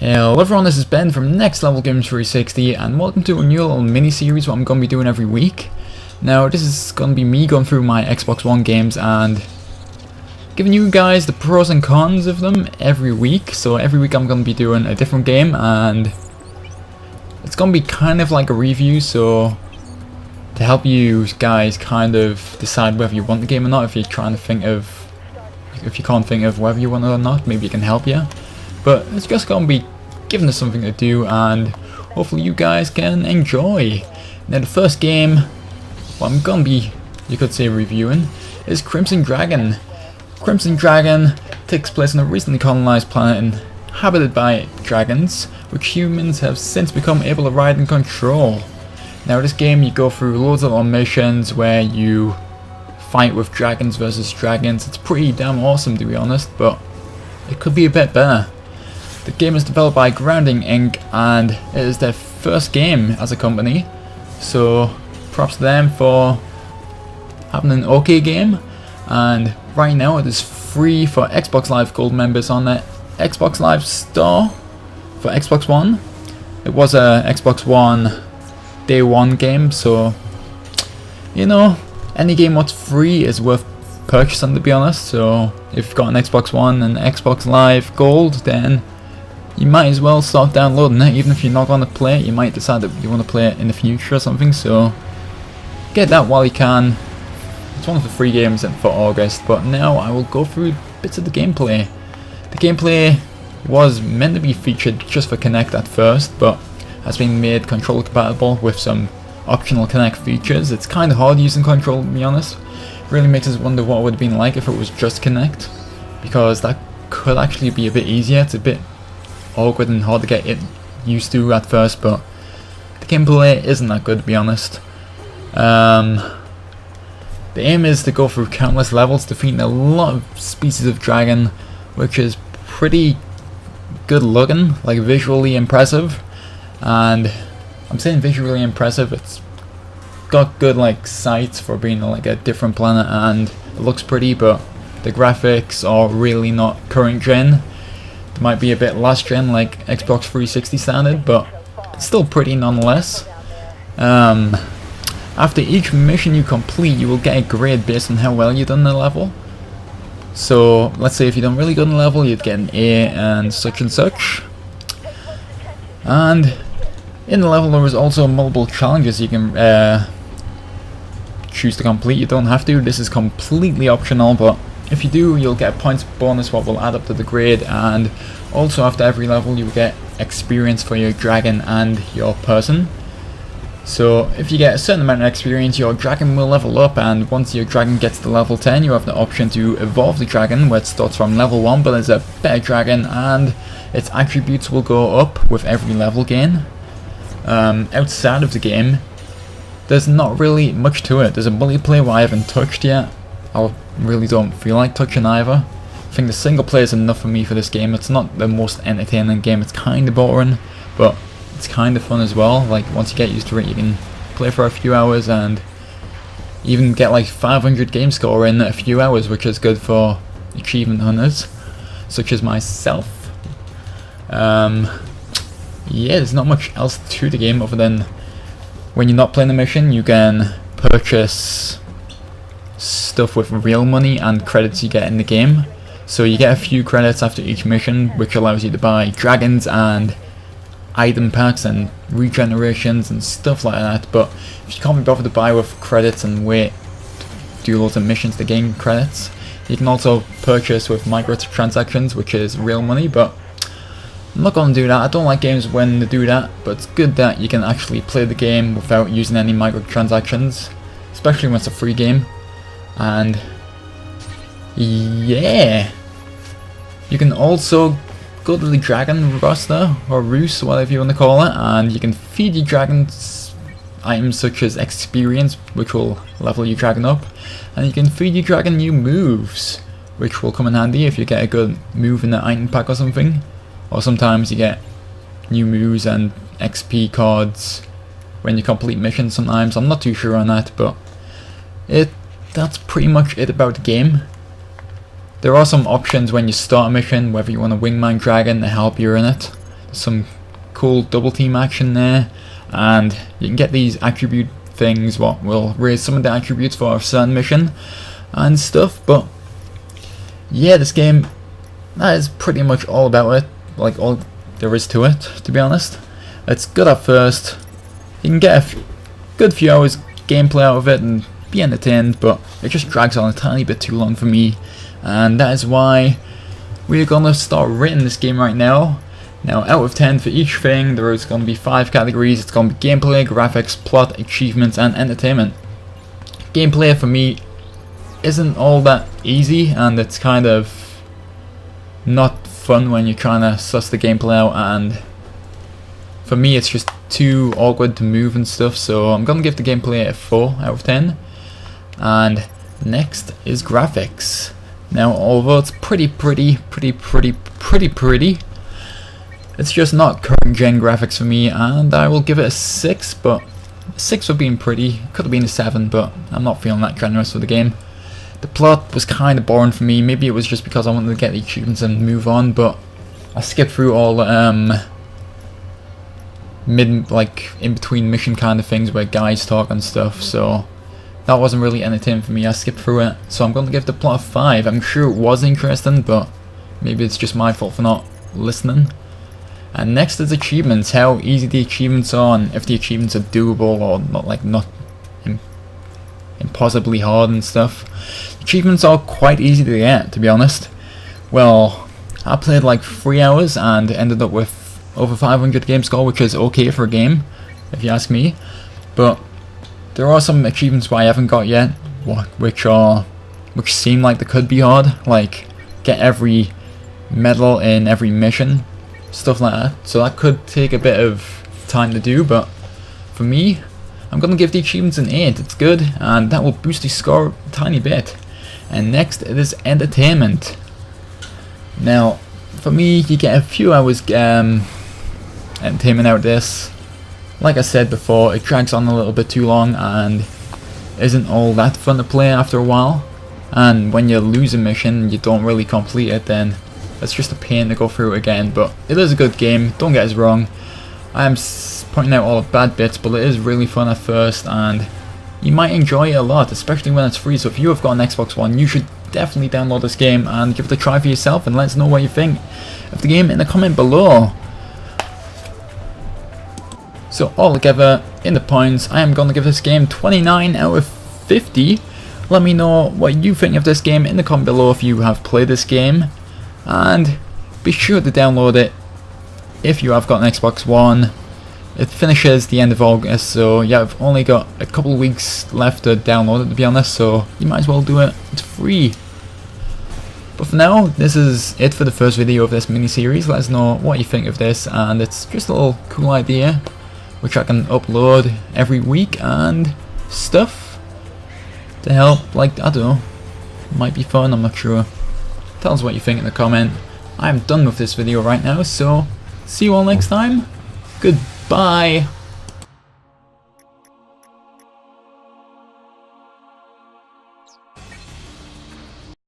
Hello everyone, this is Ben from Next Level Games 360 and welcome to a new little mini-series what I'm going to be doing every week. Now this is going to be me going through my Xbox One games and giving you guys the pros and cons of them every week. So every week I'm going to be doing a different game and it's going to be kind of like a review, so to help you guys kind of decide whether you want the game or not. If you can't think of whether you want it or not, maybe it can help you. But it's just going to be giving us something to do and hopefully you guys can enjoy. Now the first game what I'm going to be, you could say, reviewing is Crimson Dragon. Crimson Dragon takes place on a recently colonized planet inhabited by dragons, which humans have since become able to ride and control. Now this game you go through loads of little missions where you fight with dragons versus dragons. It's pretty damn awesome to be honest, but it could be a bit better. The game is developed by Grounding Inc. and it is their first game as a company, so props to them for having an okay game. And right now it is free for Xbox Live Gold members on the Xbox Live store for Xbox One. It was a Xbox One Day 1 game, so you know, any game what's free is worth purchasing to be honest. So if you've got an Xbox One and Xbox Live Gold, then you might as well start downloading it. Even if you're not going to play it, you might decide that you want to play it in the future or something, so get that while you can. It's one of the free games for August. But now I will go through bits of the gameplay. The gameplay was meant to be featured just for Kinect at first, but has been made controller compatible with some optional Kinect features. It's kind of hard using controller to be honest. It really makes us wonder what it would have been like if it was just Kinect, because that could actually be a bit easier. It's a bit awkward and hard to get it used to at first, but the gameplay isn't that good to be honest. The aim is to go through countless levels, defeating a lot of species of dragon, which is pretty good looking, like visually impressive. And I'm saying visually impressive, it's got good like sights for being like a different planet and it looks pretty, but the graphics are really not current gen. It might be a bit last gen like Xbox 360 standard, but it's still pretty nonetheless. After each mission you complete, you will get a grade based on how well you've done the level. So let's say if you've done really good in the level, you'd get an A and such. And in the level there is also multiple challenges you can choose to complete. You don't have to, this is completely optional, but if you do, you'll get a points bonus what will add up to the grade, and also after every level you will get experience for your dragon and your person. So if you get a certain amount of experience, your dragon will level up, and once your dragon gets to level 10 you have the option to evolve the dragon, where it starts from level 1 but is a better dragon, and its attributes will go up with every level gain. Outside of the game there's not really much to it. There's a multiplayer what I haven't touched yet. I really don't feel like touching either. I think the single player is enough for me for this game. It's not the most entertaining game, it's kind of boring, but it's kind of fun as well. Like once you get used to it you can play for a few hours and even get like 500 game score in a few hours, which is good for achievement hunters such as myself. Yeah, there's not much else to the game other than when you're not playing the mission you can purchase stuff with real money and credits you get in the game. So you get a few credits after each mission, which allows you to buy dragons and item packs and regenerations and stuff like that. But if you can't be bothered to buy with credits and wait do loads of missions to gain credits, you can also purchase with microtransactions, which is real money, but I'm not going to do that. I don't like games when they do that, but it's good that you can actually play the game without using any microtransactions, especially when it's a free game. And yeah, you can also go to the dragon roster or roost, whatever you want to call it, and you can feed your dragons items such as experience, which will level your dragon up, and you can feed your dragon new moves, which will come in handy if you get a good move in the item pack or something. Or sometimes you get new moves and XP cards when you complete missions sometimes. I'm not too sure on that, but that's pretty much it about the game. There are some options when you start a mission, whether you want a wingman dragon to help you in it. some cool double team action there, and you can get these attribute things what will raise some of the attributes for a certain mission and stuff. But yeah, this game, that is pretty much all about it, like all there is to it, to be honest. It's good at first, you can get a good few hours gameplay out of it and be entertained, but it just drags on a tiny bit too long for me, and that is why we're gonna start rating this game right now. Now, out of 10 for each thing, there is gonna be 5 categories. It's gonna be gameplay, graphics, plot, achievements, and entertainment. Gameplay for me isn't all that easy, and it's kind of not fun when you're trying to suss the gameplay out, and for me it's just too awkward to move and stuff, so I'm gonna give the gameplay a 4 out of 10. And next is graphics. Now, although it's pretty, it's just not current gen graphics for me, and I will give it a 6, but 6 for being pretty. Could have been a 7, but I'm not feeling that generous for the game. The plot was kind of boring for me. Maybe it was just because I wanted to get the achievements and move on, but I skipped through all the in between mission kind of things where guys talk and stuff, so that wasn't really entertaining for me. I skipped through it, so I'm going to give the plot a 5. I'm sure it was interesting, but maybe it's just my fault for not listening. And next is achievements, how easy the achievements are, and if the achievements are doable or not impossibly hard and stuff. Achievements are quite easy to get, to be honest. Well, I played like 3 hours and ended up with over 500 game score, which is okay for a game, if you ask me. But there are some achievements I haven't got yet, which seem like they could be hard, like get every medal in every mission, stuff like that. So that could take a bit of time to do, but for me, I'm gonna give the achievements an 8. It's good, and that will boost the score a tiny bit. And next, it is entertainment. Now, for me, you get a few hours entertainment out of this. Like I said before, it drags on a little bit too long and isn't all that fun to play after a while. And when you lose a mission and you don't really complete it, then it's just a pain to go through again. But it is a good game, don't get us wrong. I am pointing out all the bad bits, but it is really fun at first, and you might enjoy it a lot, especially when it's free. So if you have got an Xbox One, you should definitely download this game and give it a try for yourself, and let us know what you think of the game in the comment below. So altogether, in the points, I am going to give this game 29 out of 50. Let me know what you think of this game in the comment below if you have played this game, and be sure to download it if you have got an Xbox One. It finishes the end of August, so yeah, I've only got a couple of weeks left to download it, to be honest, so you might as well do it. It's free. But for now, this is it for the first video of this mini-series. Let us know what you think of this, and it's just a little cool idea which I can upload every week and stuff to help, like, I don't know, might be fun, I'm not sure. Tell us what you think in the comment. I'm done with this video right now, so see you all next time. Goodbye.